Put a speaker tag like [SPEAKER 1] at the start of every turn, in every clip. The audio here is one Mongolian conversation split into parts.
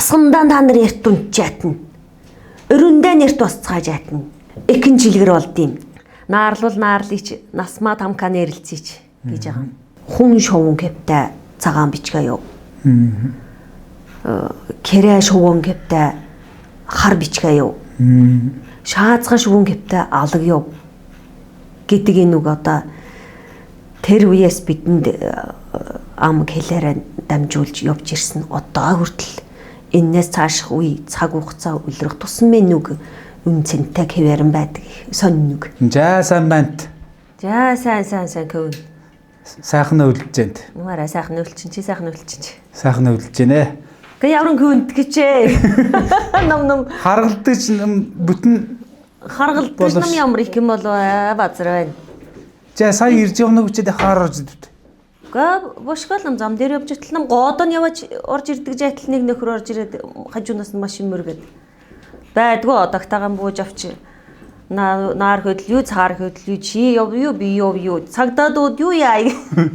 [SPEAKER 1] Асгандаа та нар ярт унчаатна. Өрөндөө нэрт босцгааж аатна. Эхэн жилгэр болдъюм. Наарлуул наарлыч насмаа тамкаа нэрэлцээч гэж байгаа. Хүн шовон гэвтэй цагаан бичгээ юу. Кэрэ шовон гэвтэй хар бичгээ юу. Шаазгаа шовон гэвтэй алаг юу. Гэдэг энэ үг одоо тэр үеэс бидэнд ам хэлээрээ дамжуулж явж ирсэн одоо хүртэл энэс цааших үе цаг хугацаа үлрэх тусам минь үг үн цэнтэй хэвээрэн байдаг сонин үг.
[SPEAKER 2] За сайн бант.
[SPEAKER 1] За сайн көвн.
[SPEAKER 2] Сайхан өвлөж जैнд.
[SPEAKER 1] Нуараа сайхан өвлчин чи сайхан өвлчин чи.
[SPEAKER 2] Сайхан өвлөж гинэ.
[SPEAKER 1] Гэ яврын көвнд гэчээ. Ном
[SPEAKER 2] харгалдаж бүтэн
[SPEAKER 1] харгалдаж ном ямар их юм бол базар байна.
[SPEAKER 2] За сая ирж явна гэчээд хаарж идвэ.
[SPEAKER 1] Гэ бошгол ном зам дээр явж итэл ном годон явж орж ирдэг жайтал нэг нөхөр орж ирээд хажуунаас нь машин мөргээд байдгүй одогтойгоо бууж авч наар хөдөл юу цаар хөдөл юу чи яв юу би юу цагдаад юу яа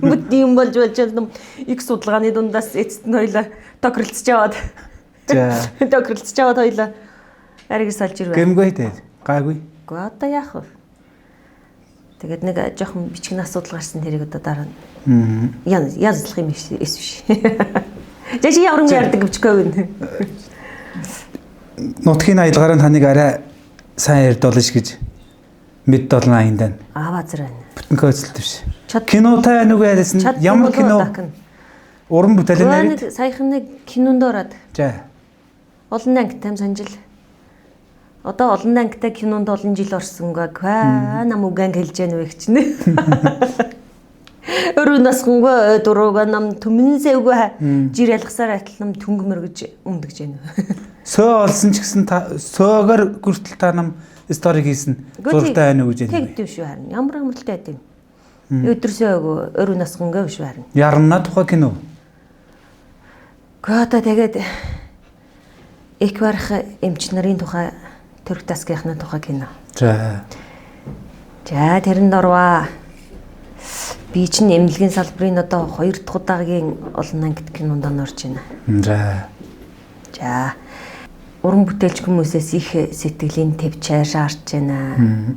[SPEAKER 1] бүт юм болж ном их судалгааны дундаас эцэст нь хоёлаа тохиролцож аваад тохиролцож аваад хоёлаа аригс салж ирвэ.
[SPEAKER 2] Гэмгүй дээ. Гайгүй.
[SPEAKER 1] Гэ одоо яах вэ? Тэгээд нэг жоохон бичгэн асуудал гарсан тэрийг одоо дараа нь язлах юм биш. Жишээ яврын ярддаг бичгээ өгнө.
[SPEAKER 2] Нутгийн аялгаараа таныг арай сайн ярьдуулна гэж мэддолн аяндаа.
[SPEAKER 1] Базар байна.
[SPEAKER 2] Бүтэн көөцөлт биш. Кинотай нүг яриасан ямар кино? Уран бүтээлийн
[SPEAKER 1] нэг саяхан нэг кинонд ороод.
[SPEAKER 2] За.
[SPEAKER 1] Олон ангитай санжил. Одоо олон ангитай кинонд олон жил орсонгаа нам угаан хэлж яана вэ гэж нэ. Өрөөнасгөнгөө дурууга нам төмөнсэвгүй жир ялгасаар атлам түнгмэр гэж өмдөгж яана. Сөө
[SPEAKER 2] олсон ч гэсэн сөөгөр хүртэл та нам стори хийсэн зургтай байна уу гэж
[SPEAKER 1] байна. Тэгдэв шүү харин. Ямар амралтай байд юм. Өдрөөсөөгөө өрөөнасгөнгөө биш харин.
[SPEAKER 2] Ярна тухай кино.
[SPEAKER 1] Гата тэгээд их барах эмч нарын тухай Түрк тасгийнхны тухай кино.
[SPEAKER 2] За
[SPEAKER 1] тэрэнд орваа. Би чинь эмнэлгийн салбарын одоо 2 дахь удаагийн олон ангит кинонд орж байна. За уран бүтээлч хүмүүсээс их сэтгэлийн төвчээр шаарч байна.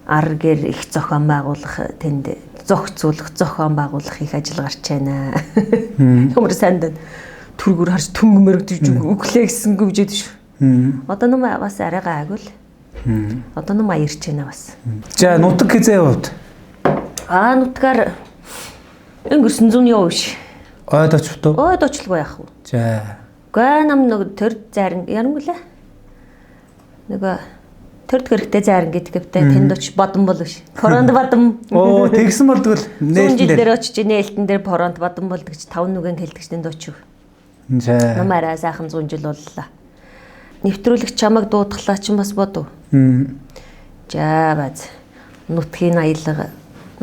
[SPEAKER 1] Аргэр их зохион байгуулах тэнд зохицуулах зохион байгуулах их ажил гарч байна. Ямар санд түргүр харж түнгмэрэгдэж өглөө гэсэнгүй гэж шүү. Одоо ном бас арай гайгүй л. Одоо ном ирж байна бас.
[SPEAKER 2] За нутаг хизээ явд.
[SPEAKER 1] Нутгаар өнгөрсөн зүүн яв биш.
[SPEAKER 2] Ойд очихдоо.
[SPEAKER 1] Ойд очлгүй яах вэ?
[SPEAKER 2] За.
[SPEAKER 1] Гэ нам нэг төр зарин ярамглаа. Нөгөө төрд хэрэгтэй зарин гэдэгтэй тэнд оч бодон бол биш. Поронд бодон.
[SPEAKER 2] Оо тэгсэн болдгол
[SPEAKER 1] нээлтэн дээр очиж нээлтэн дээр поронд бодон болдогч 5 нүгэн хэлдэгч тэнд очив.
[SPEAKER 2] За.
[SPEAKER 1] Намаараа сайхан 100 жил боллоо. Нэвтрүүлэгч чамайг дуудахлаа ч бас бодов. За бааз. Нутгийн аялга,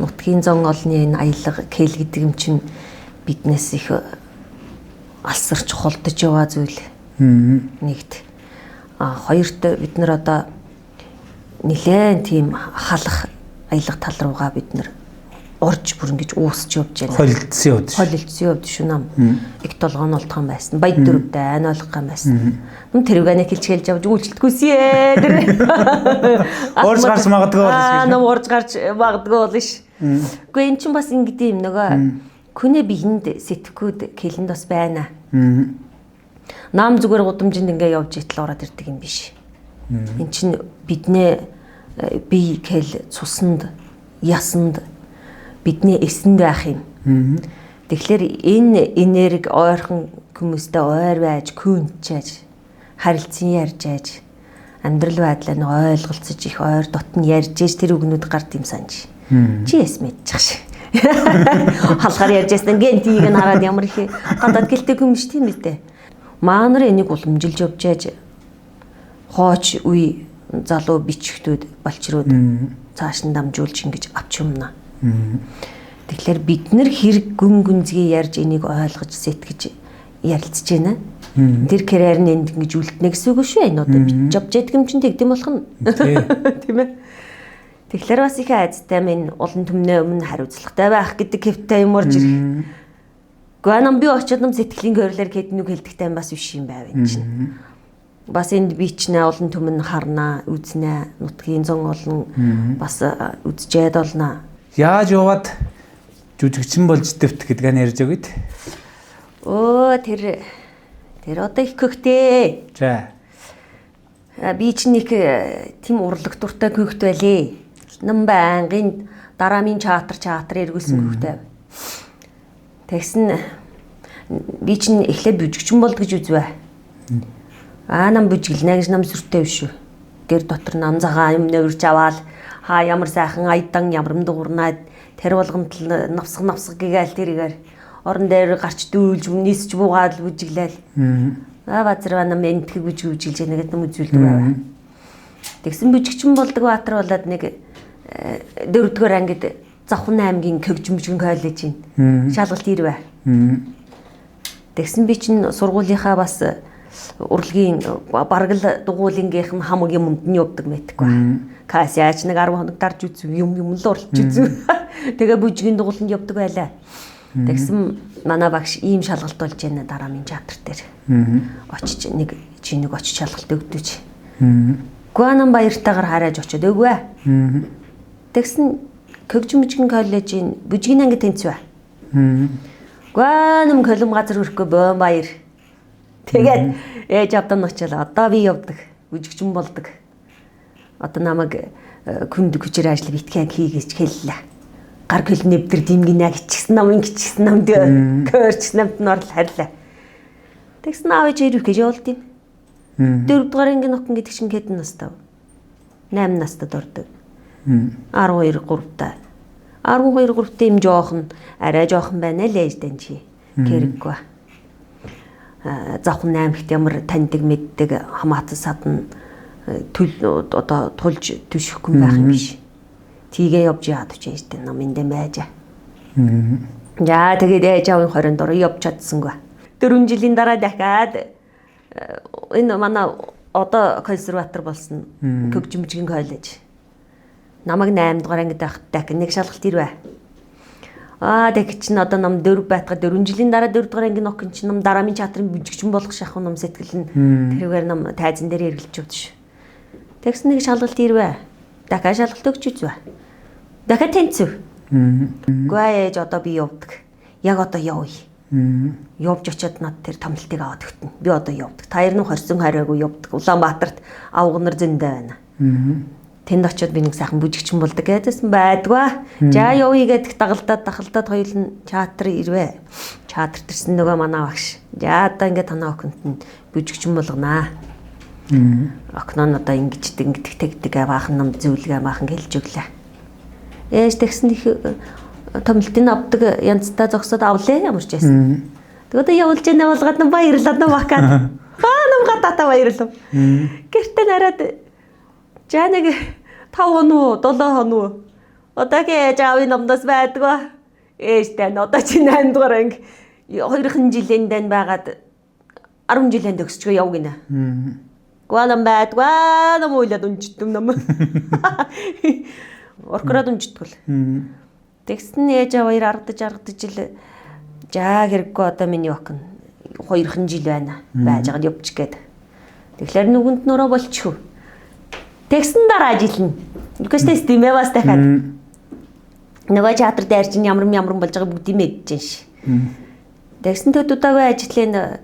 [SPEAKER 1] нутгийн зон олны энэ аялга кэл гэдэг юм чинь биднээс их алсарч холдож яваа зүйл. Нэгт. Хоёрт бид нар одоо нэлээд тийм халах аялга тал руугаа бид нар орж бүр ингэж уусч явж байна. Холилдсон явд шүү нам. Их толгойн олдхон байсан. Баяд дөрөвдөө айн ойлгох юм байсан. Тэрвганы хэлж авч үйлчлэлтгүйсээ тэр.
[SPEAKER 2] Орж гарч магадгүй болно.
[SPEAKER 1] Нам орж гарч магадгүй болно ш. Гэхдээ эн чинь бас ингэдэм юм нөгөө күнэ биеинд сэтгхүүд кэлэнд бас байна. Нам зүгээр гудамжинд ингээ явж итл ороод ирдэг юм биш. Эн чинь биднээ бие кэл цуснд ясанд бидний эсэнд байх юм. Тэгэхээр энэ энерги ойрхон хүмүүстэй ойр байж, күнчээж, харилцан ярьж ээж, амьдрал байдлаа нэг ойлголцож их ойр дотн ярьж ээж тэр үгнүүд гард юм санаж. Чи эс мэдчих ш. Халахаар ярьж байсан гэн тийг нь хараад ямар их гадаад гэлтэй хүмүүс тийм үү? Маа нар энийг уламжилж явж ээж хооч үе залуу бичгтүүд балчрууд цааш нь дамжуулж ингэж авч юмна. Тэгэхээр бид нар хэрэг гүн гүнзгий ярьж энийг ойлгож сэтгэж ярилцж байна. Тэр карьер нь энд ингэж үлднэ гэсэн үг шүү. Энэ одоо бич жавж ядг юм чинь тэгдэм болох нь. Тийм ээ. Тэгэхээр бас их айцтай минь олон түмнээ өмнө хариуцлагатай байх гэдэг хэвтэй юм орж ирэх. Гэхдээ нам би очиод нам сэтгэлийн гойрлоор хэд нүг хэлдэгтэй бас биш юм байв энэ чинь. Бас энд би ч нэ олон түмэн харнаа, үзнэ, нутгийн зон олон бас үзжээд олноо.
[SPEAKER 2] Яаж яваад жүжигчин болж дэвт гэдгээ ярьж өгöd.
[SPEAKER 1] Тэр одоо их хөхтэй.
[SPEAKER 2] За.
[SPEAKER 1] Би ч нэг тийм урлаг дуртай хөхт байлээ. Нам байнгын дараамын чаатар эргүүлсэн хөхтэй. Тэгсэн би ч эхлээд бүжигчин болд гэж үзвэ. Нам бүжиглэнэ гэж нам сүртэй биш шүү. Гэр дотор нам цагаан юм нөвөрч аваад ямар сайхан айдан ямрам дуурнаад тэр болгонд навсгах гээл тэрээр орон дээр гарч дүүлж нисч буугаад бүжиглээл. Базар нам энтхэг бүжиглэж нэгэд нам үзүүлдэг байв. Тэгсэн бүжигчин болдог баатар болоод нэг 4-р ангид Завхан аймгийн Көгжмжгэн коллежийн шалгалт ирвэ. Тэгсэн би чинь сургуулийнхаа бас урлагийн бараг л дугуулингийнх нь хамаг юмд нь явдаг мэтгүй. Касяач нэг 10 хоног дарж үзв юм л уралж үзв. Тэгээ бүжгийн дугууланд явдаг байлаа. Тэгсэн манай багш ийм шалгалт болж байна дараамын театр дээр. Очиж нэг очиж шалгалт өгдөж. Гуанан баяртайгаар хараад очиод өгвэ. Тэгсэн Көгжмжгэн коллежийн бүжгийн анги тэнцвэ. Гуанам колум газар өрөхгүй бөөн баяр. Тэгээд ээж авдан очил одоо би явдаг. Бүжигчин болдог. Одоо намайг күнд хүчээр ажил битгий хийгээж хэллээ. Гар хөл нэвдэр димгинэ гिचгсэн нам ингэчгсэн нам көөрч намд нь орл харьлаа. Тэгсэн аав ээж ирэх гэж явуулд юм. 4-р ангийн охин гэдэг чинь хэдэн настай вэ? 8 настад ордог. 12-3 юм жоохон арай жоохон байна л ээждэн чи хэрэггүй. Завхан аймагт ямар таньдаг мэддэг хамаатан садна одоо тулж түшихгүй байх юм биш. Тийгээ явж яад ч ээждэн намэндэ байжаа. За тэгээд ээж аавын хорионд ороо явж чадсангүй. 4 жилийн дараа дахиад энэ манай одоо консерватор болсон Көгжмжгэн коллеж. Намайг 8-р ангид байхад дахин нэг шалгалт ирвэ. Тэг чинь одоо нам 4 байтга 4 жилийн дараа 4-р ангийн охин чинь нам дараамын театрын бүжигчин болох шахав нам сэтгэл нь тэрүүгээр нам тайзан дээр эргэлж явд ш. Тэгсэн нэг шалгалт ирвэ. Дахиад шалгалт өгч үзвэ. Дахиад тэнцв. Гуай ээж одоо би явдаг. Яг одоо явъя. Явж очиод над тэр томлтыг аваад өгтөн. Би одоо явдаг. Та хоёр нь хорсон хараагүй явдаг. Улаанбаатарт авгнар зөндөө байна. Тэнд очиод би нэг сайхан бүжигчин болдог гэдсэн байдгаа. За явъя гэдэг дагалдаад хоёул нь театр ирвэ. Театр төрсөн нөгөө манай багш. За одоо ингээд танаа охинд нь бүжигчин болгонаа. Охин нь одоо ингэдэг тэгдэг баахан нам зөвлөгөө баахан хэлж өглөө. Ээж тэгсэн их томлтын авдаг янзтай зогсоод авлаа ямар ч байсан. Тэгээд одоо явуулж яана болгоод нам баярлаад нам бакаад. Нам гадаа баярлав. Гэртээ нараад за нэг 5 хоног 7 хоног одоогийн ээж аавын номдоос байдгаа ээжтэй нь одоо чи 8-р анги 2хан жилийн дан байгаад 10 жилийн төгсчгөө яв гинэ. Гуанам байдгаа нам уйлаад унждаг нам. Оркород унждаг л. Тэгсэн ээж аав хоёр аргадж ил за хэрэггүй одоо миний охин 2хан жил байна байж байгаа явчих гээд. Тэгэхээр нүгэнд нөрөө болчихв. Тэгсэн дараа жилэн. Үгүйстэй стимээ бас дахиад. Нөгөө театр дээр чинь ямар болж байгаа бүгд мэдэж ш. Тэгсэн төдөөгүй ажлын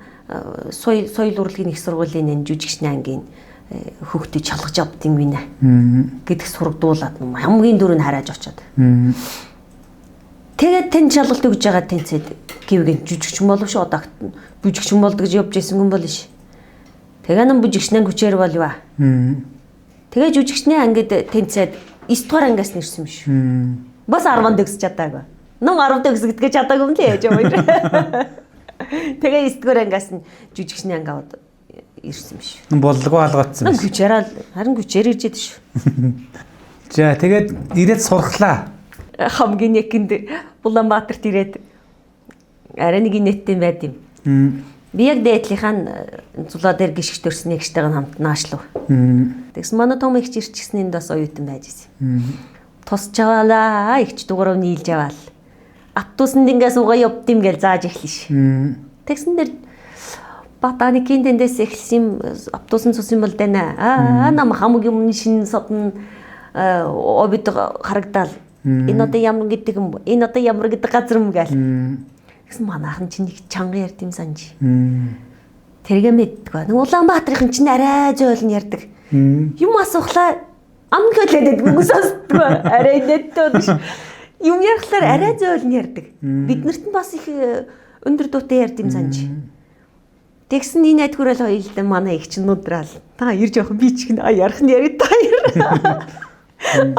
[SPEAKER 1] соёл урлагийн их сургуулийн энэ жүжигчний ангийн хүүхдээ чалгаж авдсан гинэ. Гэдг сургадуулаад хамгийн дөрөв нь хараад очиод. Тэгээд тэн чалгалт өгж байгаа тэнцээд гівгэн жүжигчин болов ш одоо бүжигчин болд гэж явж исэн хүн бол ш. Тэгээ нам бүжигчнээ хүчээр болваа. Тэгээ жүжигчний ангид тэнцээд 9-р ангиас нэрсэн юм шүү. Бас 10 төгсөж чадаагүй. Ном 10 төгсгдгэж чадаагүй юм л ээж аваа. Тэгээ 9-р ангиас нь жүжигчний анги аваад ирсэн юм шүү.
[SPEAKER 2] Боллого алгацсан.
[SPEAKER 1] Харин хүчээр ирж идэв шүү.
[SPEAKER 2] За тэгээд ирээд сурхлаа.
[SPEAKER 1] Хамгийн нэгэнд Улаанбаатарт ирээд арай нэг нэттэй байд юм. Би яг дээдлийнхаа зулаа дээр гიშгт төрсөн нэгштэйг хамт наашлав. Тэгсэн манай том ихч ирчихсэн энд бас оюутан байж исэн. Тусч аваалаа, ихч дугаарав нийлж аваал. автобусанд ингээ суугаа явдим гэж зааж эхлэн ш. Тэгсэн дээр ботаникийн тэндээс эхэлсэн автобусын цусын бол дана. Нам хамгийн өмнө шинэ содн обид харагдал. Энэ одоо ямар гэдэг юм бэ? Энэ одоо ямар гэдэг газар юм гээл. Гэсэн манайхан чинь нэг чанга ярд юм санаж. Тэргээ мэддэг. Нэг Улаанбаатарын чинь арай зөөлн ярддаг. Юм асуухлаа амгэлээд үгүй сонсдгоо. Арай нэттөө биш. Юм ярихлаар арай зөөлн ярддаг. Биднэрт нь бас их өндөр дуутай ярд юм санаж. Тэгсэн энэ найдгуурал хоёулаа манай их чинь нудраал. Та ирж явах би ч гин ярих нь яриг та яар.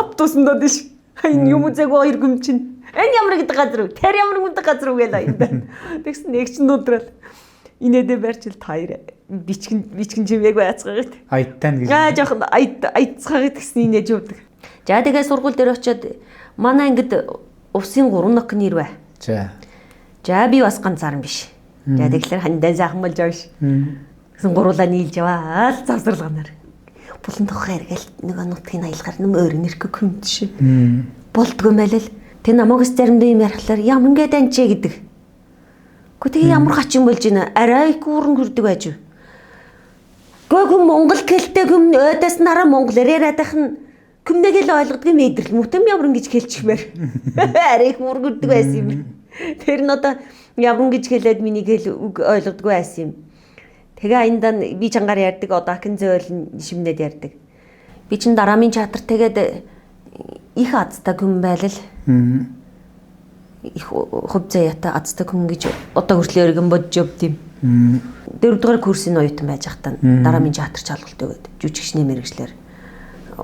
[SPEAKER 1] Автобусанд биш. Энэ юм үзэг хоёр гүм чинь. Энэ ямар гэдэг газар вэ? Тэр ямар гэдэг газар вэ гэлээ. Тэгсэн нэг чинь нудраал. Инээдэ барьчил таяр бичгэн чимээг байцгаагаад.
[SPEAKER 2] Айттай гэж.
[SPEAKER 1] Яа жоохон айцгаагаад гэсэн инээж явдаг. За тэгээ сургууль дээр очиод манай ангид усын 3 ног нэр бай. За би бас ганцаарн биш. За тэгэхээр хандаа сайхан болж байгаа ш. Гэсэн гуруулаа нийлж яваа. Завсарлаганаар. Булан тохоо эргээл нэг нутгийн аялгаар нэм өөр нэрхэг хүмд ш. Болдгоо мэлэл. Тэ намаагс заримдаа юм ярихлаар ямар ингээд анчээ гэдэг. Гэхдээ ямар хачин болж байна? Арай их уран хүрдэг байж. Гүн Монгол хэлтэй гүн ойдас нараа монголоор яриадах нь гүмнэгэл ойлгодгийг мэдрэл мөтөм ямар ингэж хэлчихмээр. Арай их уран хүрдэг байсан юм. Тэр нь одоо ямар гэж хэлээд миний хэл үг ойлгодгүй байсан юм. Тэгээ аяндаа би чангаар ярьдаг одоохэн зөөлн шимнээд ярьдаг. Би чин дараамын чатар тэгээд их азтай гүн байлал. Их хувьцаа ята азтай хүн гэж одоо хүртэл өргөн бодж явд юм. Дөрөвдүгээр курсын оюутан байж хатаа дараамын театр чалгалт өгөөд жүжигчний мэргэжлэр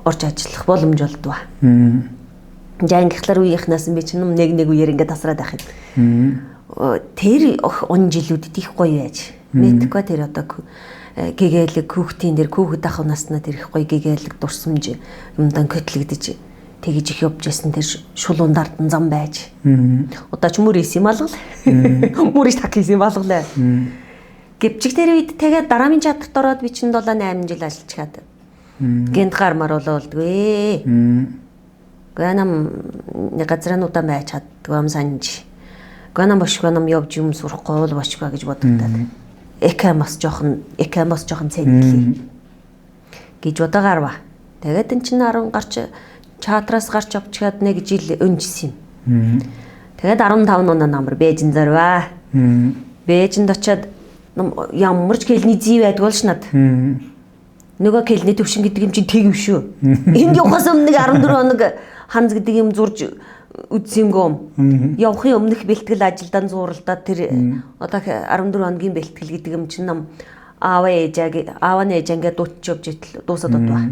[SPEAKER 1] орж ажиллах боломж олдваа. Жангихлаар үеийнхнаас би чинь нэг үеэр ингээд тасраад байх юм. Тэр он жилүүдэд их гоё байж. Мэдхгүй тэр одоо гэгээлэг хүүхдийн дэр хүүхэд ах наснаа тэр их гоё гэгээлэг дурсамж юмдан көтлөгдөж тэгэж их явж байсан тэр шулуундард нь зам байж. Одоо ч мөр исэн малгал. Мөрөж так хийсэн малгалаа. Гэвчих тэр үед тэгээд дараамын чадрт ороод би чинь 7-8 жил ажиллачаад. Гэнт гармаар болдгүй. Гэнам нэг газраануудаа байж чаддгүй юм санаж. Гэнам бошгоном явж юм сурахгүй бол бошгоо гэж бодогдаад. Экамас жоохон цэнгэлээ. Гэж бодоогаарва. Тэгээд эн чинь 10 гарч чатраас гарч авчгаад нэг жил өнжсөн юм. Тэгээд 15 оноо намар Бээжин зарваа. Бээжинд очиад ямар ч хэлний зүй байдгүй л шнад. Нөгөө хэлний төвшин гэдэг юм чинь тэг юм шүү. Энд явахаас өмнө 14 хоног ханз гэдэг юм зурж үзсэн юм. Явахын өмнөх бэлтгэл ажилдаа зууралдаад тэр одоо 14 хоногийн бэлтгэл гэдэг юм чинь нам ааваа нээж ингээд дуутч явж итэл дуусаад удаа.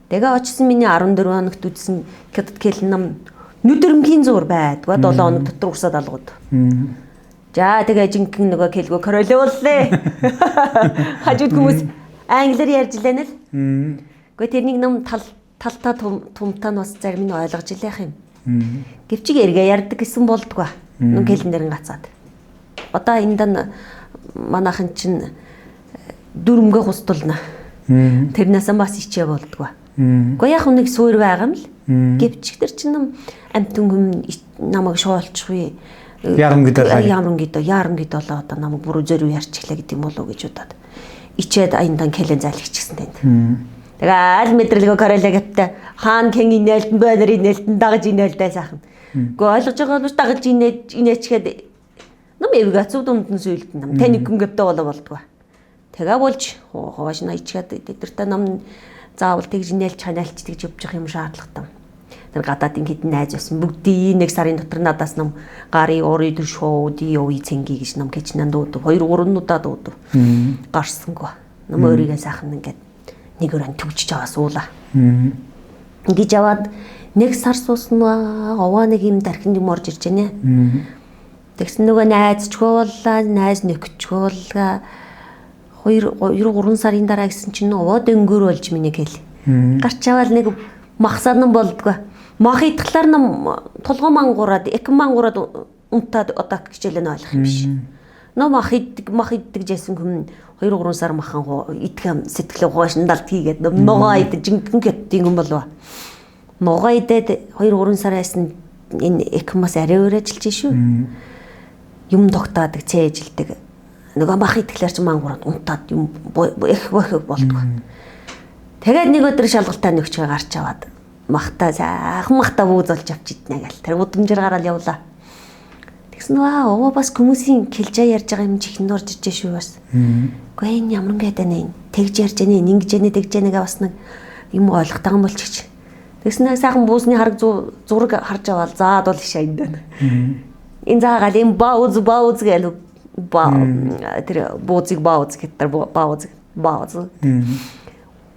[SPEAKER 1] Тэгээ очсон миний 14 хоногт үзсэн хятад хэлэн нам нүдэрмгийн зур байдгаа 7 хоног дотор усаад алгууд. За тэгээ жинхэнэ нөгөө хэлгөө королеууллээ. Хажууд хүмүүс англиар ярьж лээ нэл. Гэхдээ тэрнийг нам талтаа тумтаа нь бас зарим нь ойлгож илээх юм. Гэвчиг эргээ ярьдаг гэсэн болдгоо. Нүг хэлэн дээр гацаад. Одоо энд дан манайхан чинь дүрмгээ хустулна. Тэрнээс бас ичээ болдгоо. Гэхдээ яг нэг суур байгаа юм л. Гэвчиг тэр чинь амтэн хүм намайг шоолчихвээ. Ярам гэдэг болоо одоо намайг буруу зөрүү ярьчихлаа гэдэг юм болов гэж удаад. Ичээд аяндан кэлэн зайлгчихсан танд. Тэгээ аль мэдрэлгөө королегтэй хаан кэнгийн нээлтэн байнарын нээлтэн дагаж инээлдэй сайхан. Гэхдээ ойлгож байгаа бол дагаж инээчгээд нам эвгац дундын сүйлдэн нам таны гүнгэвтэй болдгоо. Тэгээ болж хоош наичгаад эдэртэ нам заавал тэгж нээлж ханаалч тэгж явж явах юм шаардлагатай. Тэр гадаадын хідэн найз байсан бүгдийн нэг сарын дотор надаас нам гарын орой дөр шоуди явъя цэнги гэж нам кичнэн дуудав. 2-3 удаа дуудав. Гарсангүй. Нам өөрийгөө сайхан ингээд нэг өрөө төгжиж аваа суулаа. Ингэж аваад нэг сар сууснаа овоо нэг юм дархинд юм орж ирж байна. Тэгсэн нөгөө найзчгууллаа, найз нөхчгууллаа 2-3 сарын дараа гэсэн чинь овоо дөнгөр болж миний хэл. Гарч аваад нэг махсаад нь болдгоо. Мах идглаар нам тулгуун мангураад, эк мангураад унтаад одоо хичээлээ ойлгох юм биш. Ном мах иддэг жисэн хүм 2-3 сар махан идэхэм сэтгэлээ хугашин далд хийгээд ногоо идэж жинхэнэ гэттийн юм болов. Ногоо идээд 2-3 сар яасан энэ экмос арай өөр ажиллаж шүү. Юм тогтаадаг, цээжилдэг. Нөгөө мах идэхлээр ч мангураад унтаад юм их болдгоо. Тэгээд нэг өдөр шалгалтаа нөгчөө гарч аваад махтаа сайхан махтаа бүүз олж авч иднэ гэл. Тэр удамжир гараад явлаа. Тэгсэн оо бас хүмүүсийн хэлжээ ярьж байгаа юм чихэн орж ижээ шүү бас. Гэхдээ энэ ямар ингээд байна. Тэгж ярьж яана, ингэж яана, тэгж яанага бас нэг юм ойлгох таан болчих. Тэгсэн нэг сайхан буусны хараг зураг харж аваад заад бол иш аянд байна. Энэ заагаал юм бауз гээл тэр бууцыг бауз гэдэг бауз.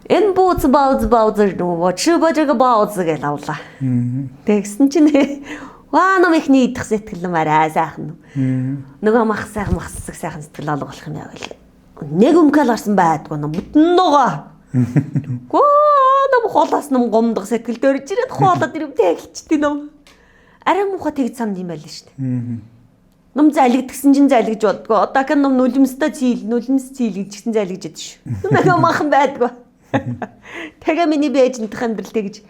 [SPEAKER 1] Энэ бууц нөгөө чибэжэг бауз гээл авлаа. Тэгсэн чинь ном ихний идэх сэтгэл мараа сайхан. Нөгөө мах сайхан сайхан сэтгэл алга болох юм байвал. Нэг өмгөл гарсан байдгүй ном бүтэн нөгөө. Ном холоос ном гомдох сэтгэл дөрж ирээд хоолоод ирэв тэгэлчтэй ном. Арай муухай тэгж санд юм байл шүү дээ. Ном залгидгсэн чинь залгиж болдгоо. Одоо гэн ном нүлэмстэй нүлэмс цийлгдчихсэн залгиж яддаг шүү. Нөгөө махан байдгүй. Тэгээ миний бэжнтх амьдрал тэгж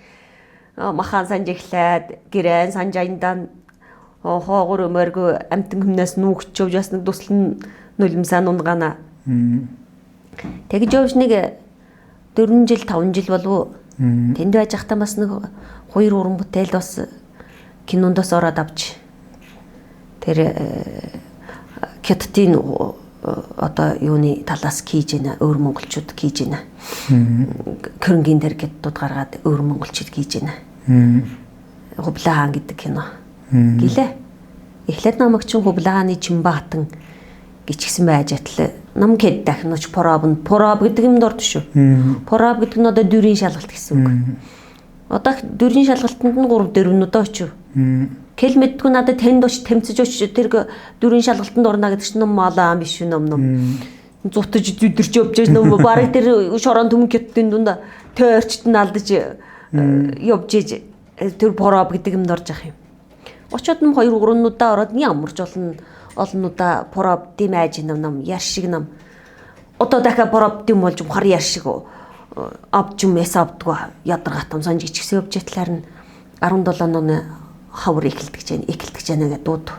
[SPEAKER 1] махан санж эхлээд гэрэн санж аяндан хоогор өмөргөө амтан хүмнээс нүүгчөв бас нэг туслан нүлэмсаа нунгана. Тэгж явж нэг 4 жил 5 жил болов. Тэнд байж захтаа бас нэг 2 уран бүтээл бас кинондоос ороод авч тэр Кеттийн одоо юуны талаас хийж байна өөр монголчууд хийж байна. Кэрнгийн тэр кеттууд гаргаад өөр монголчууд хийж байна. Хублаан гэдэг кино. Гэлээ. Эхлээд намайг чин Хублааны Чимбаатан гिचгсэн байж атал нам кед дахнууч пороб гэдэг юмд орд шүү. Пороб гэдэг нь одоо дөрийн шалгалт гэсэн үг. Одоо дөрийн шалгалтанд нь 3 4 очив. Кэл мэдгүй надад тэнд оч тэмцэж оч тэр дөрийн шалгалтанд орно гэдэг чинь ном малаа биш шүү ном. Зутаж зүдэрч явж ном барыг тэр шорон төмөн кеттийн дунд тойрчт нь алдаж явж иж тэр пороб гэдэг юмд орж ах юм. Очоод ном 2 3 удаа ороод ямарч олнуудаа пороб димэж ном яшиг ном. Одоо дахиад пороб дим болж хар яшиг авч юм ясавдгаа ядаргатам санж ичгсэн явж талаар нь 17 оны хавар эхэлдэг жана гэдэг дууд.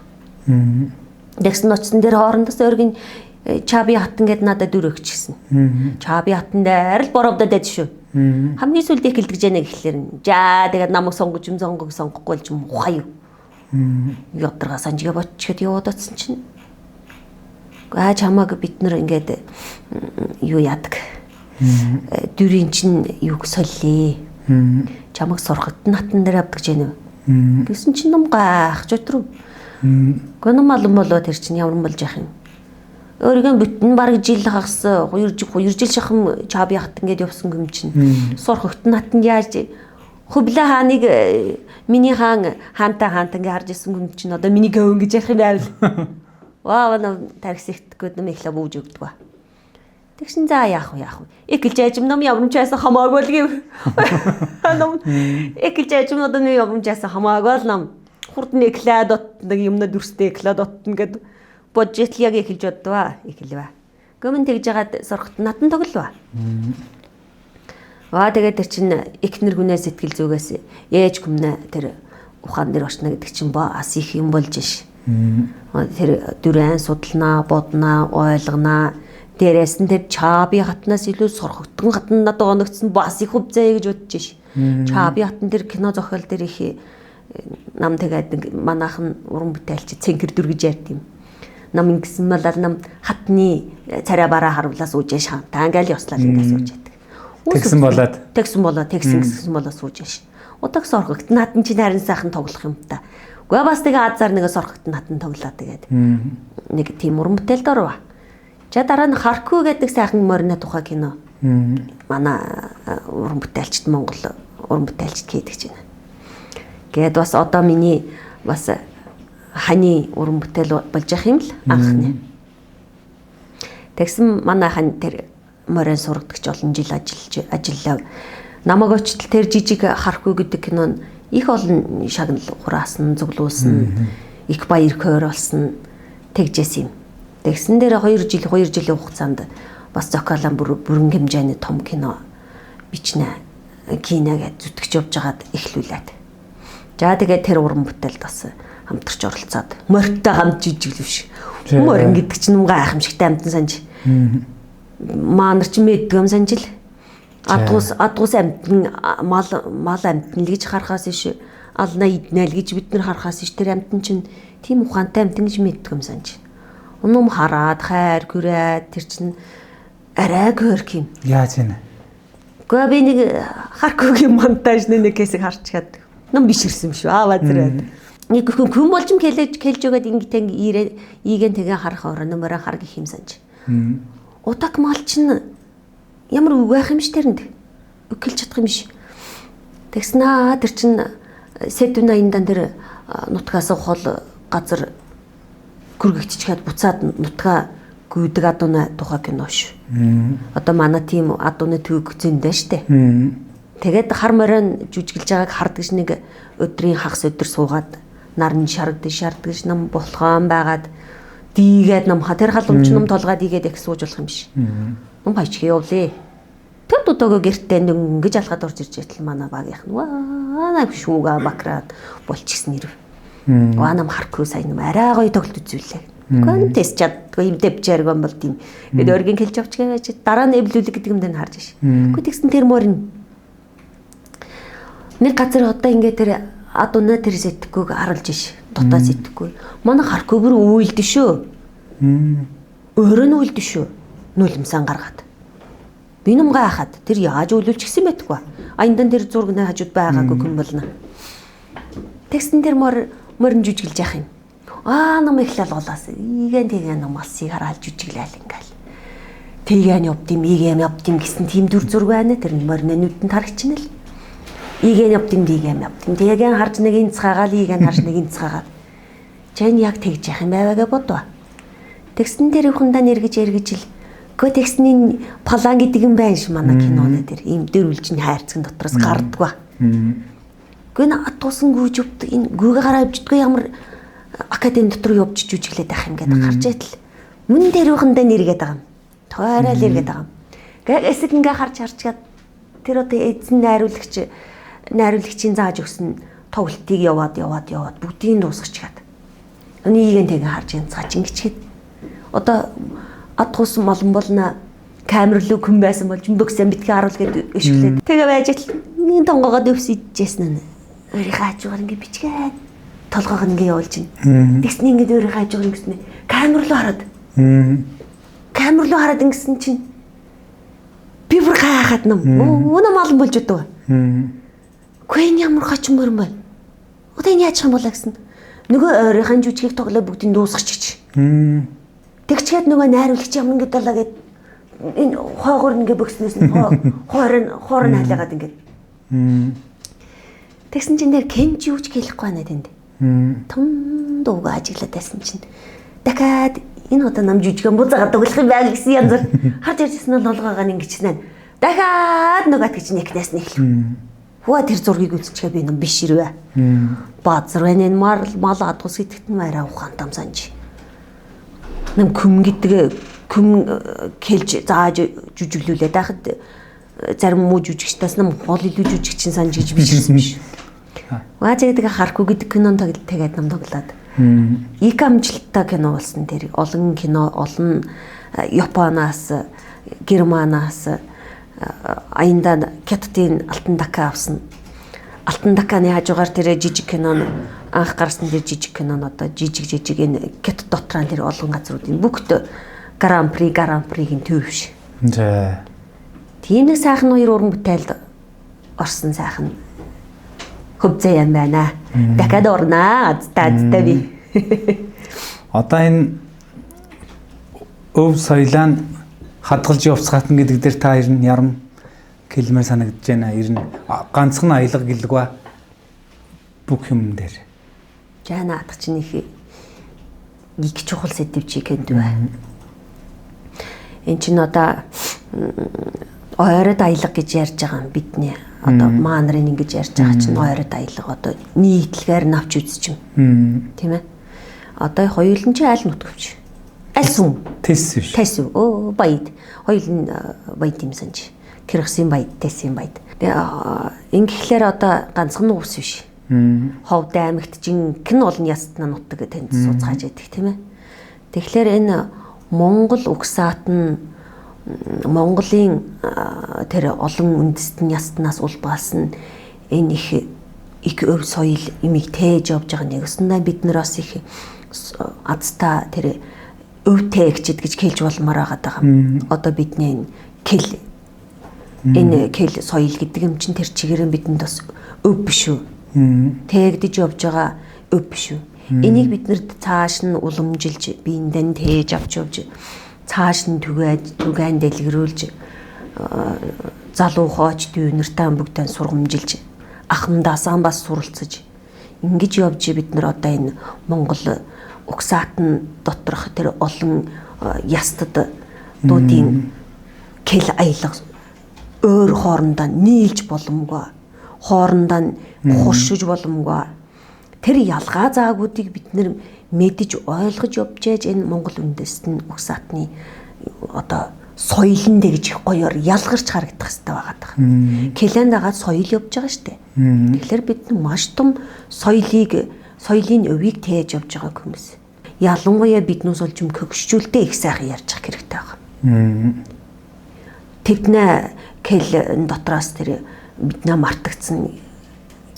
[SPEAKER 1] Тэгсэн очсон дээр хоорондос өргөн Чаби хатан гэд надад дөрөгчсэн. Чаби хатан дээр л боровдод дэж шүү. Хамгийн сүүлд эхэлдэг жана гэхлээр жаа тэгээд намайг сонгож юм сонгохгүй л юм ухаа юу. Ядаргаа санжига боччихэд яваад очсон чинь чамааг бид нар ингээд юу яадаг. Дөрийн чинь юг соллээ. Чамаг сурахад натан дээр авдаг жэнэ. Гэсэн чинь ном гайхаж өтрөө. Гүн малын болоо тэр чинь ямар болж яах юм. Өөригөө бүтэн бараг жил хагас 2 жил шахам Чаби хат ингээд явсан юм чинь. Сурахад натанд яаж Хубла хааныг миний хаан хаантай ингээд харж исэн юм чинь одоо миний гөвн гэж яах юм байвал. Ваа ном тархисэгдэхгүй ном ихлэ бууж өгдөг ба. Тэгсэн за яах вэ? Экэлж ажим ном явмчаас хамаагүй л гэв. Ном экэлж ажим одоо нэг явмчаас хамаагүй л ном. Хурд нэглээд оттно юмна дүрстэй эклээд оттно гэд бодж яг экэлж боддоо. Экэлвэ. Гомн тэгж жагаад сурахт натан тоглоо. Тэгээд тэр чин эхнэр хүнээ сэтгэл зүгээс ээж хүмнэ тэр ухаан дээр очно гэдэг чин бас их юм болж ш. Тэр дүрэн судалнаа, боднаа, ойлгонаа. Дээрээс нь тэр Чаби хатнаас илүү сурхагтан хатан надад оногдсон бас их хөвзээ гэж бодож ш. Чаби хатан тэр кино зохиол дээр их нам тэгээд манайхан уран бүтээлч цэнхэр дүр гэж ярьд юм. Нам ингэсэн мал нам хатны царай бараа харуулаас үжээ шантаа ингээл ёслал ингээс үжээд.
[SPEAKER 2] Тэгсэн
[SPEAKER 1] болоод сууж ш. Удагс орхогт надан чи харин сайхан тоглох юм та. Гэхдээ бас тэгээ азар нэг орхогт надан тоглоо тэгээд. Нэг тийм уран бүтээлд орваа. За дараа нь Харку гэдэг сайхан морины тухай кино. Манай уран бүтээлчд Монгол уран бүтээлчд хийдэг байна. Гээд бас одоо миний бас ханы уран бүтээл болж явах юм л анхны. Тэгсэн манай хан тэр морин сургадагч олон жил ажиллаа. Намаг очтол тэр жижиг Харку гэдэг кинон их олон шагнал хураасан, зөвлүүлсэн, их баяр хөөр болсон тэгжсэн юм. Тэгсэн дээр 2 жилийн хугацаанд бас зохиолын бүрэн хэмжээний том кино бичнэ. Кино гэж зүтгэж явж байгаад эхлүүлээд. За тэгээд тэр уран бүтээлд бас хамтарч оролцоод морьтой хамт жижиглэв шиг. Морин гэдэг чинь гайхамшигтай амтан санж. Маанар чи мэддэг юм санжил. Адгуус амтан мал амтан л гэж харахаас иш ална иднэл гэж бид нар харахаас иш тэр амтан чинь тийм ухаантай амтан гэж мэддэг юм санж. Унум хараад хайр хүрээд тэр чинь арай гөрх юм.
[SPEAKER 2] Яаж вэ?
[SPEAKER 1] Гэхдээ би нэг Харковгийн монтаж нэг хэсэг харчаад ном биширсэн шүү. Базраад. Нэг хүн болж хэлж өгöd ингэтэн ийгэн тэгээ харах орон нөмөрө хар гэх юм санаж. Утак мал чинь ямар үгэх юм ш тэрэнд. Өгөлж чадах юм биш. Тэгснэ тэр чинь Сэдвэн аяндан тэр нутгаас хол газар гүргэгччихэд буцаад нутгаа гүйдэг адууны тухай кино ш. Одоо манай тийм адууны төг зөндөө штэ. Тэгээд хар морин жүжиглж байгааг хардаг ш нэг өдрийн хагас өдөр суугаад нарны шардгаж нам болохоон байгаад дийгээд намха тэр халамж ном толгаад ийгээд их сууж болох юм биш. Ном хайчих явлаа. Тэр дутаага гэртээ ингэж алхаад орж ирж байтал манай багийнх нь ваа шүүгээ бакраад болчихсон нэр. Ваа нам хархгүй сайн юм арай гоё тоглолт үзүүлээ. Контест чаддгүй юм дэвчээргэн бол тийм. Тэгээд өргөн хэлж авч гээч дараа нь эвлүүлэг гэдэг юм дэ харж ш. Гэхдээ тэгсэн тэр морин нэг газар одоо ингээ тэр адууна тэр сэтгэгүйг харуулж ш. Дутаа сэтгэггүй. Манай харкүйгээр үйлдэ шүү. Өөрөө нь үйлдэ шүү. Нүлэмсэн гаргаад. Би юм гайхаад тэр яаж үйлүүлчихсэн байтгүй. Аяндан тэр зураг нэ хажууд байгаагүй хүн болно. Текстэн тэр морин жүжиглж яах юм. Нам их лалгуулаас. Igen нам алсыг хараад жүжиглээл ингээл. Igen явдим, Igen явдим гэсэн тийм дүр зураг байна. Тэр морин нүдэнд харагчна л. Igen явдим, Igen явдим. Igen харж нэг ин цаагаал, Igen харж нэг ин цаагаал. Чань яг тэгж яах юм байваа бодваа. Текстэн тэр хүндаа нэргэж эргэж ил. Гэхдээ текстний план гэдэг юм байна ш манай киноноо дээр. Ийм дөр үлжин хайрцаг дотроос гардгва. Гүн атуусан гүйж өвд энэ гүйгээ гараа авчдгүй ямар академи дотор явж жүжиглээд байх юм гэдэг гарч байтал мөн дээр ухандаа нэргээд байгаа юм. Тойроо л иргээд байгаа юм. Гэсэг ингээ харчаад тэр одоо эзэн найруулагчийн зааж өгсөн тоглолтыг яваад бүгдийг дуусгачихад. Өнийгэн тэгээ харж ин цаач ингэчихэд одоо атгуус молон болно камер руу хүн байсан болж бөксөн битгий харуул гэдэг өшөглээд тэгээ байж л нэг тонгоогоод өвс идчихсэн нь өөрийнхөө хажуугаар ингээ бичгээд толгоог ингээ явуулж байна. Тэгсний ингээ өөрийнхөө хажуугаар ингэснэ камер руу хараад ингэсэн чинь би бүр гайхаад нам өнөө малан болж удаа. Гүн ямар хачин мөрөн бай. Одоо энэ яачих юм болоо гэсэн. Нөгөө өөрийнхөө жүжигийг тоглоо бүгдийг дуусгачих. Тэгчгээд нөгөө найруулагч юм ингээд далаа гээд энэ хоогоор ингээ бөкснөөс нь хоор нь хайлаагаад ингээд. Тэгсэн чинь нэр Кенжи юуч хэлэхгүй байна тэнд. Том дууга ажиглаад байсан чинь дахиад энэ удаа нам жүжигэн бузаагаад тоглох юм байл гэсэн янзар харж ирсэн нь лолгоогоо ингэчнэ. Дахиад нөгөө тэгж некнээс нь хэлв. Хөө тэр зургийг үзчихээ би юм биш ирвэ. Баазар байна энэ мал адгус итгэт нь арай ухаантам санаж. Нам күм гэдэг күм хэлж зааж жүжиглүүлээд байхад зарим муу жүжигчдаас нам хол илүү жүжигчин санаж гэж биширсэн биш. Ваа тэгээд харахгүй гэдэг кинон тэгээд нам тоглоод. Их амжилттай кино болсон тэр олон кино олон Японоос Германаас аянда Кеттийн алтан дакка авсан. Алтан дакканы хажуугаар тэр жижиг кинон анх гарсан тэр жижиг кинон одоо жижиг энэ Кетт дотроо тэр олон газруудын бүгд гран пригийн төвш.
[SPEAKER 2] За.
[SPEAKER 1] Тийм нэг сайхан хоёр уран бүтээлд орсон сайхан хөвзөө юм байна. Дахиад орнаа азтай би.
[SPEAKER 2] Одоо энэ өв соёлаа хадгалж явцгаатна гэдэг дээр та ер нь ярам хэлмээр санагдаж байна. Ер нь ганцхан аялга гэлгүй бүх юм дээр.
[SPEAKER 1] Жана атгач нэг чухал сэдв чи гэнд бай. Энд чинь одоо ойроод аялга гэж ярьж байгаа юм бидний. Одоо маанарын ингэж ярьж байгаа чинь ойроод аялга одоо нийтлэгээр навч үзчих юм. Тийм ээ. Одоо хоёулын чи аль нутгавч. Аль сүм?
[SPEAKER 2] Тэс биш.
[SPEAKER 1] Тэс. Баяд. Хоёулын баяд юм санаж. Кирхсийн баяд, тэсийн баяд. Тэгээ ингэхлээр одоо ганцхан ус биш. Ховд аймагт жинхэнэ олон ястна нутаг тэнд сууцгааж байдаг тийм ээ. Тэгэхээр энэ Монгол угсаат нь Монголын тэр олон үндэстэн ястнаас улбаалсан энэ их өв соёл имийг тээж явж байгаа нэг өсөндөө бид нар бас их азтай тэр өвтэй гэж хэлж болмоор байгаа. Одоо бидний энэ кэл соёл гэдэг юм чинь тэр чигээрэн бидэнд бас өв биш үү? Тээгдэж явж байгаа өв биш үү? Энийг биднэрт цааш нь уламжилж биендээ тээж авч явж цааш нь түгээн дэлгэрүүлж залуу хооч дүү нартаа бүгдээ сургамжилж ахмандаасаа бас суралцаж ингэж явж бид нар одоо энэ Монгол угсаатан доторх тэр олон ястад дуудын кэл аялга өөр хоорондоо нийлж боломгүй хоорондоо хуршиж боломгүй тэр ялгаа заагуудыг бид нэр мэдж ойлгож явж яаж энэ Монгол үндэстэн угсаатны одоо соёлн дэ гэж их гоёор ялгарч харагдах хэрэгтэй байгаа. Кэлэнд дагаад соёл явж байгаа шүү дээ. Тэгэхээр бид маш том соёлын өвийг тээж явж байгаа хүмүүс. Ялангуяа биднээс олж хөгшчүүлтэй их сайхан ярьж ах хэрэгтэй байгаа. Тэднээ кэл дотроос тэр биднээ мартагдсан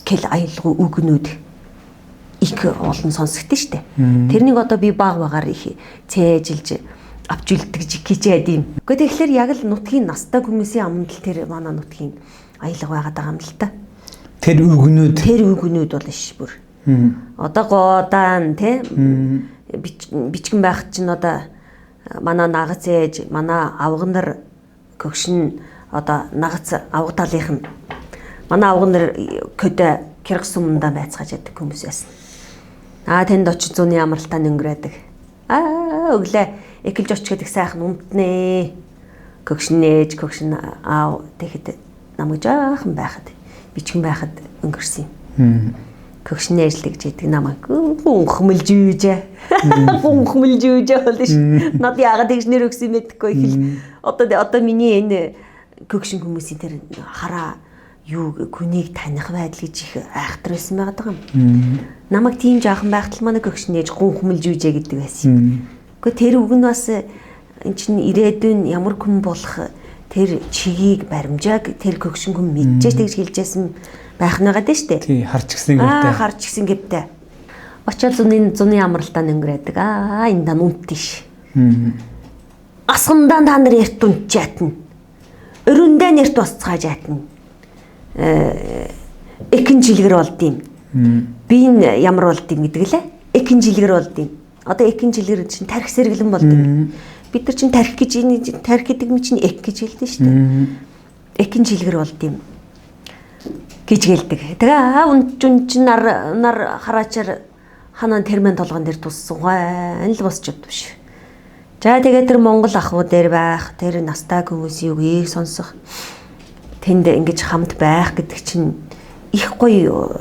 [SPEAKER 1] кэл аялгын үгнүүд их олон сонсогдсон шүү дээ. Тэрнийг одоо би баг багаар их цээжилж авч үлдэх жигчээд юм. Гэхдээ тэгэхээр яг л нутгийн настай хүмүүсийн аманд л тэр манай нутгийн аялга байгаад байгаа юм л та.
[SPEAKER 2] Тэр үгнүүд
[SPEAKER 1] бол ш бүр. Одоо годаан те бичгэн байх чинь одоо манай нагац ээж, манай авга нар гөгшин одоо нагац авга талынх нь манай авга нар көдө Киргиз суманда байцгааж яддаг хүмүүс байсан. Тэнд очиж зуны амралтаа өнгөрөөдөг. Өглөө экэлж очиод их сайхан унтнэ. Гөгшин ээж, гөгшин аав тэгэхэд намайг жаахан байхад бичгэн байхад өнгөрсөн юм. Гөгшин ээжлэг гэж яддаг намайг гүнхмэлж үйжээ. Гүнхмэлж үйжээ болно ш. Над яагаад тэгж нэр өгсөн мэдэхгүй их л одоо миний энэ гөгшин хүмүүсийн тэр хараа юу хүнийг таних байдал гэж их айхтар байсан байгаа юм. Намайг тийм жаахан байхад манай гөгшин ээж гүнхмэлж үйжээ гэдэг байсан юм. Гэхдээ тэр үг нь бас эн чинь ирээдүйн ямар хүн болох тэр чигийг баримжааг тэр гөгшин хүн мэдчихэж тэгж хэлжсэн байх нэгэд нь штэ.
[SPEAKER 2] Тий, харч гисэн гэвтэй.
[SPEAKER 1] Харч гисэн гэвтэй. Очоод зуны амралтаа өнгөрөөдөг. Энэ дан үнтиш. Асгандаа та нар ярт унчаатна. Өрөндөө нэрт босцгааж яатна. Экэн жилгэр болдъюм. Би энэ ямар болдъюм гэдэг лээ. Экэн жилгэр болдъым. Одоо экэн жилгэр чинь тарих сэргэлэн болдъым. Бид нар чинь тарих гэдэг юм чинь эк гэж хэлдэг шүү дээ. Экэн жилгэр болдъым гэж гэлдэг. Тэгээ унч нар хараачаар ханаа термин толгон дээр туссан гоо л босч явд биш. За тэгээ тэр Монгол ахуй дээр байх, тэр настай хүмүүсийн үгийг сонсох, тэнд ингэж хамт байх гэдэг чинь их гоё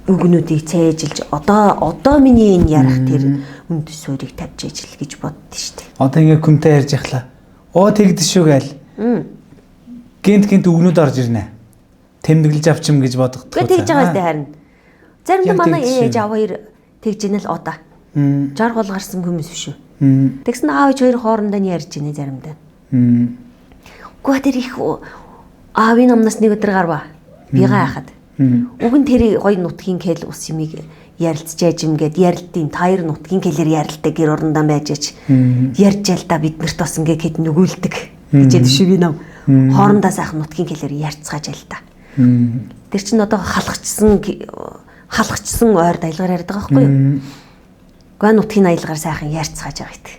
[SPEAKER 1] үгнүүдийг цээжилж одоо миний энэ ярих тэр үндэс суурийг тавьж ижил гэж боддоо шүү дээ.
[SPEAKER 2] Одоо ингээ күнтэй ярьж яхлаа. Тэгдэж шүү гээл. Гэнт үгнүүд орж ирнэ. Тэмдэглэж авчим гэж боддог.
[SPEAKER 1] Тэгж байгаа дээ харин. Заримдаа манай ээж аав хоёр тэгж ийнэ л одоо. Жар гол гарсан хүмүүс биш үү? Тэгсэн аав ээж хоёр хоорондоо нь ярьж ийнэ заримдаа. Гүн тэр их аавын намнаас нэг өдөр гарва. Бигаа яхад. Уг нь тэр гоё нутгийн кэл ус юмыг ярилцж имгээд ярилтын таяр нутгийн кэлээр ярилтаа гэр орондоо байжээч ярьж ял та бид нарт бас ингээ хэд нүгүүлдэг гэж шиг юм. Хоорондоо сайхан нутгийн кэлээр ярьцгааж ял та. Тэр чинь одоо халахчсан ойр дайлгаар ярьдаг байхгүй юу? Гүн нутгийн аялгаар сайхан ярьцгааж байгаа гэдэг.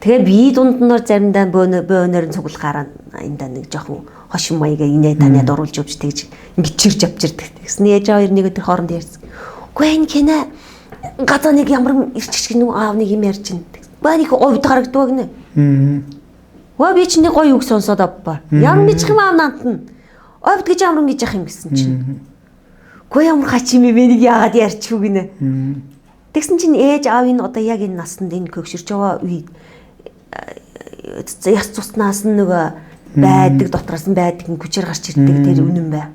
[SPEAKER 1] Тэгээ би дундноор заримдаа бөөнөр цуглахаараа эндаа нэг жоохон хошин маягаа инээ танаад оруулж явж тэгж гिचэрж авчирдаг. Тэгсэн ээж хоёр нэг өдөр хооронд ярьсан. Гүн кинэ газаа нэг ямар ирчих нэг аав нэг юм ярьж ин. Баа нэг овд харагддаг гинэ. Ва би чинь нэг гоё үг сонсоод авбаа. Ямар мчих юм аав наантна. Овд гэж ямар ингэж явах юм гэсэн чинь. Гүн ямар хач юм бэ нэг яагаад ярьчих үг гинэ. Тэгсэн чинь ээж аав энэ одоо яг энэ насанд энэ көгшөрч байгаа үед яс цуснаас нөгөө байдаг дотроос нь байдаг хүчээр гарч ирдэг тэр үнэн бай.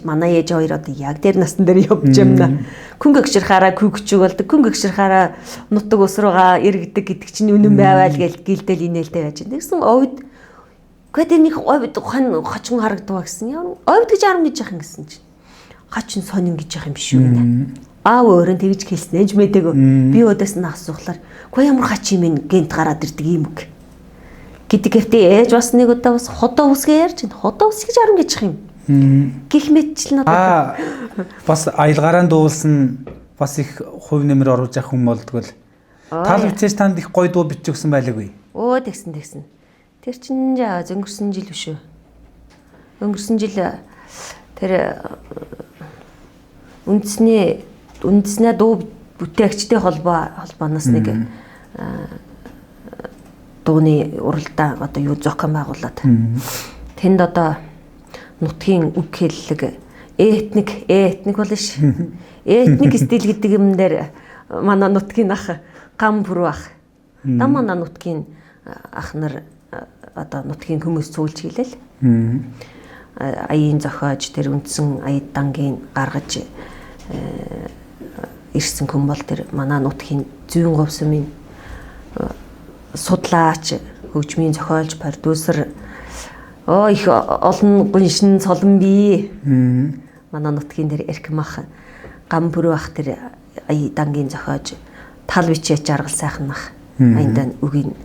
[SPEAKER 1] манай ээж хоёр одоо яг тэр насн дээр явж юмна. Күн гэгшэрхаараа күгчиг болдог. Күн гэгшэрхаараа нутаг ус руугаа эргэдэг гэдэг чинь үнэн байвал гэж гэлдэл инээлтэй байж байна. Тэгсэн овд гэхдээ нэг овд хочин харагдав гэсэн. Овд гэж арам гэж яах юм гэсэн чинь. Хачин сонин гэж яах юм биш үү? Аав өөрөө тэгж хэлсэн ээж мэдээгүй. Би өдөөс нь асуухлаар "Гөө ямар хачин минь гэнт гараад ирдэг юм үг." Гэвтээ ээж бас нэг удаа бас ходоо үсгээ ярьж байна. Ходоо үс гэж арам гэж яах юм? Гэх мэтчил надад
[SPEAKER 2] бас аялгаараа дуулсан бас их хувь нэмэр оруулж явах хүн болдгоо л. Тал бичээс танд их гоё дуу бичиж өгсөн байлгүй.
[SPEAKER 1] Тэгсэн. Тэр чинь өнгөрсөн жил биш үү? Өнгөрсөн жил тэр үндэснээ дуу бүтээгчтэй холбооноос нэг дууны уралдаа одоо юу зохион байгуулад. Тэнд одоо нутгийн үг хэллэг этник болно ш. Этник стил гэдэг юм дээр манай нутгийн ах гамбүр ах. Манай нутгийн ах нар одоо нутгийн хүмүүс цүүлж хэлэл. Аяын зохиож тэр үндсэн аяд дангийн гаргаж ирсэн хүн бол тэр манай нутгийн зүүн говь сумын судлаач, хөгжмийн зохиолч, продюсер их олон гүншин цолон бий. Манай нутгийн тэр Эркмах гамбүр ах тэр аяд дангийн зохиож тал бичээч жаргал сайхан ах. Аяндаа үгийн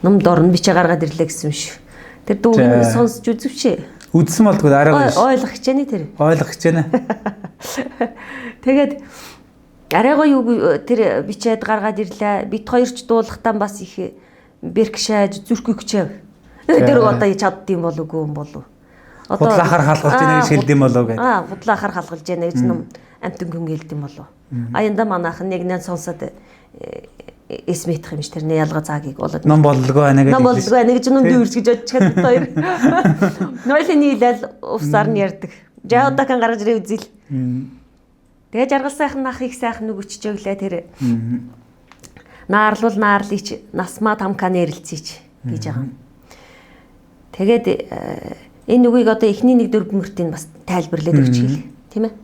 [SPEAKER 1] ном дорн бичээ гаргаад ирлээ гэсэн шүү. Тэр дүүг сонсч үзвчээ.
[SPEAKER 2] Үдсэн болдгоо арай гоё.
[SPEAKER 1] Ойлгох хичээнэ тэр.
[SPEAKER 2] Ойлгох хичээнэ.
[SPEAKER 1] Тэгээд арай гоё тэр бичээд гаргаад ирлээ. Бид хоёр ч дуулахтаа бас их бэрхшээж зүрхийг хичээв. Тэр одоо чаддсан болов уу юм болов. Одоо
[SPEAKER 2] худлаахаар халгалж ийнэ гэж хэлдэм болов гэдэг.
[SPEAKER 1] Худлаахаар халгалж ийнэ гэж ном амтэн хүн хэлдэм болов. Аянда манайхан нэг нэн сонсоод эсмэтх юм ш тэр нэ ялга заагийг болоод
[SPEAKER 2] ном боллогоо байна гэж.
[SPEAKER 1] Ном боллогоо байна гэж ном дүүрч гэж бодож чаддаг хоёр. Нойлын нийлэл увсаар нь ярддаг. Жаудакан гаргаж ирээ үзэл. Тэгээ жаргал сайхан нах их сайхан үг өччихөглөө тэр. Наарлич насмаа тамкаа нэрэлцээч гэж байгаа. Тэгээд энэ үгийг одоо эхний нэг дөрвмөртийг бас тайлбарлаад өгч хэлээ. Тийм ээ.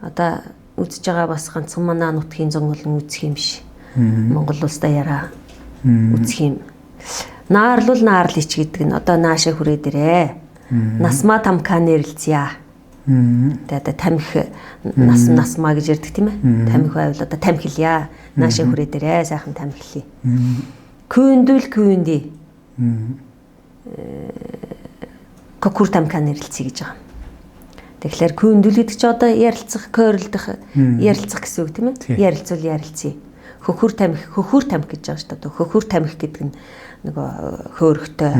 [SPEAKER 1] Одоо үзэж байгаа бас ганцхан манай нутгийн зон болон үзэх юм биш. Монгол улстай яраа үзэх юм. Наарлич гэдэг нь одоо наашаа хүрээд ирээ. Насмаа тамкаа нэрэлцээ. Тэгээд тамхи насмаа гэж ярьдаг тийм ээ. Тамхи байвал одоо тамхилъя. Наашаа хүрээд ирээ сайхан тамхилъя. Күүндүди. Кокур тамкаа нэрэлцээ гэж байгаа. Тэгэхээр күүндүл гэдэг чи одоо ярилцах, койрлдох, ярилцах гэсэн үг тийм ээ. Ярилцъя. Хөхүр тамхи гэж байгаа шүү дээ. Хөхүр тамхи гэдэг нь нөгөө хөөрхтэй,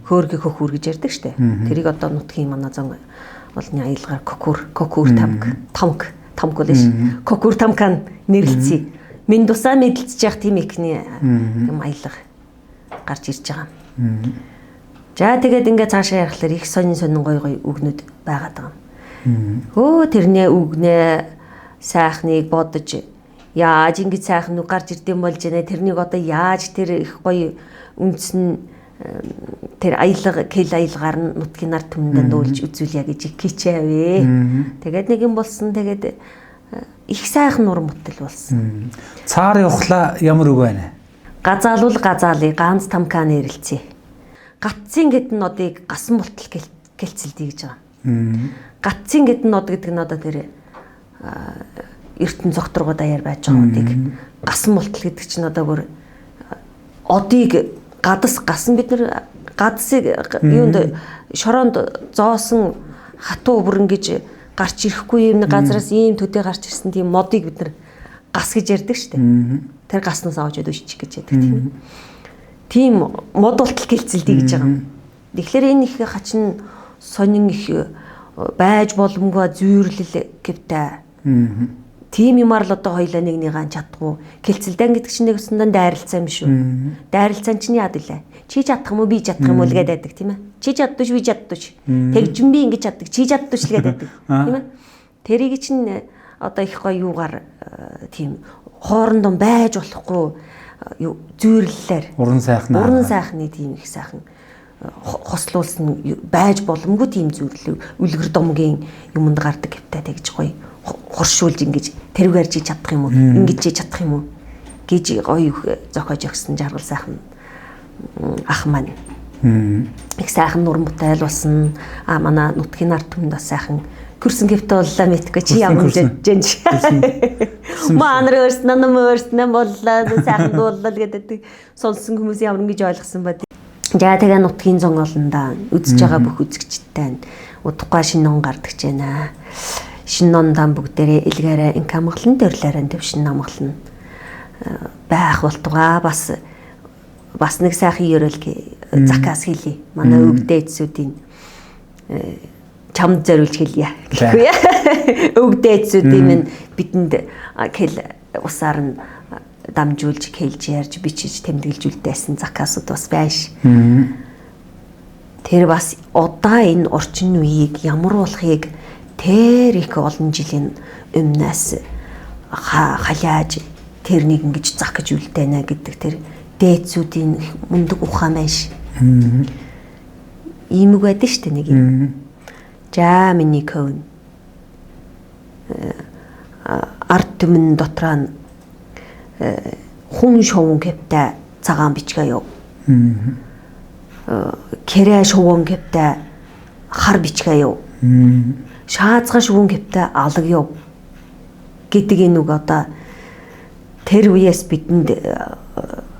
[SPEAKER 1] хөөргийн хөхүр гэж ярьдаг шүү дээ. Тэрийг одоо нутгийн манай зан олны аялгаар кокур тамк болоош. Кокур тамкаа нэрэлцээ. Минь тусаа мэдлж яах тийм ихний юм аялга гарч ирж байгаа. За тэгээд ингээд цаашаа ярихлаар их сонин гоё үгнүүд байгаад байгаа. Тэрнээ үгнээ сайхныг бодож яаж ингэж сайхан үг гарч ирдэм болж байна. Тэрнийг одоо яаж тэр их гоё үндсэн тэр аялга аялгаар нь нутгийн ард түмэндээ дуулж үзүүлье гэж их хичээвээ. Тэгээд нэг юм болсон. Тэгээд их сайхан уран бүтээл болсон.
[SPEAKER 2] Цаар явахлаа ямар үг байна?
[SPEAKER 1] Газаалуул газаалыг ганц тамкаа нэрэлцээ. Гатцын гэд нодыг гасан болтол гэлцэлдэй гэж байгаа. Гатцын гэд нод гэдэг нь одоо тэр эртэн зогторгоо даяар байж байгаа одыг гасан болтол гэдэг чинь одоо бүр одыг гасан бид нар гадсыг юунд шороонд зоосон хатуу бүр ингэж гарч ирэхгүй юм газараас ийм төдий гарч ирсэн тийм модыг бид нар гас гэж ярьдаг шүү дээ. Тэр гаснаас авч өдөөчих гэж ярьдаг тийм ээ. Тийм мод болтол гэлцэлдэй гэж байгаа юм. Тэгэхээр энэ их хачин сонин их байж боломгүй зүйрлэл гэвтэй. Тийм юмар л одоо хоёлаа нэг гаан чадахгүй. Гэлцэлдэн гэдэг чинь нэг өсөндөө дайралцаа юм шүү. Дайралцаа чинь яад илээ. Чи чадах юм уу би чадах юм уу л гэдэг байдаг тийм ээ. Чи чаддууш би чаддууш. Тэгжин би ингэж чаддаг. Чи чаддууш л гэдэг байдаг тийм ээ. Тэрийг чинь одоо их гоё юугаар тийм хоорондоо байж болохгүй зүйрлэлээр
[SPEAKER 2] уран сайхны
[SPEAKER 1] тийм их сайхан хослуулсан байж боломгүй тийм зүйл үлгэр домгийн юмд гардаг хэвтай тэгж гоё хоршуулж ингэж тэрэг арьж чадах юм уу ингэж чадах юм уу гэж гоё зохиож өгсөн жаргал сайхан ах маань их сайхан нуран бүтээл болсон манай нутгийн ард түмэнд бас сайхан хөрсөн гэвтэ боллоо мэдгүй чи ямар жинж маанар өөрснөө боллоо сайхан дууллаа гэдэг сонсон хүмүүс ямар ингэж ойлгосон ба. За тэгээ нутгийн зон олондоо үзэж байгаа бүх үзэгчтэй удахгүй шинэ ном гардаг ч байна. Шинэ номдаа бүгдээрээ илгээрээ инк амгалан төрлөөрөө төвшин амгалан байх болтугай бас нэг сайхан ерөөлг закаас хэлье. Манай өвгдээцүүдийн чамд зориулж хэлье гэхгүй яа. Өвгдээцүүдийн минь бидэнд хэл усаар нь дамжуулж хэлж ярьж бичиж тэмдэглэжүүлдээсэн закаасууд бас байш. Тэр бас одоо энэ орчин үеийг ямар болохыг тэр их олон жилийн өмнөөс халиаж тэрнийг ингэж зах гэж үлдээнэ гэдэг тэр дээдсүүдийн мундаг ухаан байш. Иймэг байдаг шүү дээ нэг юм. За миний көн арт түмэн дотроо хүн шовон гэвтэй цагаан бичгээ ёв. Кэрэ шовон гэвтэй хар бичгээ ёв. Шаазга шовон гэвтэй алаг ёв. Гэдэг энэ үг одоо тэр үеэс бидэнд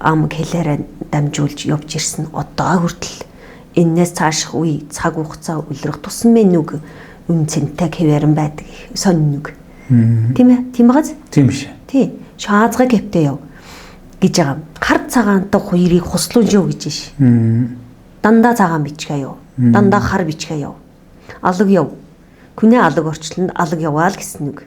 [SPEAKER 1] ам хэлээрээ дамжуулж явж ирсэн одоо хүртэл энээс цааших үе цаг хугацаа үлрэх тусам мен үг үн цэнтэй хэвээрэн байдаг сонин үг. Тийм ээ? Тийм байгаз?
[SPEAKER 2] Тийм биш.
[SPEAKER 1] Тий. Шаазга гэвтэй яв гэж байгаа. Хар цагаантай хоёрыг хуслуулж яв гэж биш. Дандаа цагаан бичгээ яв. Дандаа хар бичгээ яв. Алаг яв. Күнээ алаг орчлонд алаг яваа л гэсэн үг.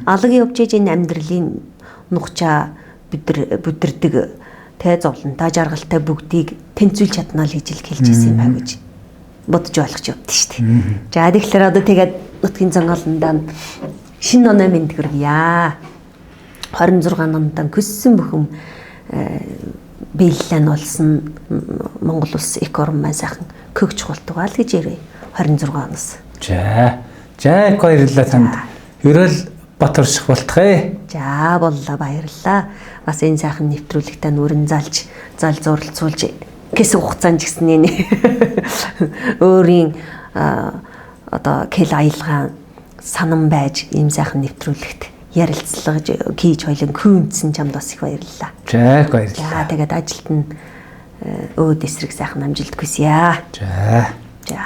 [SPEAKER 1] Алаг явж ээж энэ амьдралын нухчаа бүдэрдэг тэ зовлонтой жаргалтай бүгдийг тэнцвүүлж чаднаа л гэж хэлж ирсэн юм байна гэж бодож ойлгож явдсан шүү дээ. За тэгэхээр одоо тэгээд нутгийн зонголондоо шинэ оноо мэд хүргье. 26 онд көссөн бүхэн биелэл нь болсон Монгол улс их орн маань сайхан көгч хултугаал гэж ярив 26 оноос.
[SPEAKER 2] За их баярлалаа танд. Ерөөл бат орших болтгоо.
[SPEAKER 1] За боллоо баярлалаа. Бас энэ сайхан нэвтрүүлэгтээ нүрэн залж зал зурлцуулж хэсэг хугацаанд гисэн нэ өөрийн одоо кэл аялгаа санам байж ийм сайхан нэвтрүүлэгт ярилцлагаж хийж хоёлын күнцэн чамд бас их баярлалаа.
[SPEAKER 2] За их баярлалаа.
[SPEAKER 1] За тэгээд ажилд нь өөд эсрэг сайхан амжилт хүсье.
[SPEAKER 2] За.
[SPEAKER 1] За.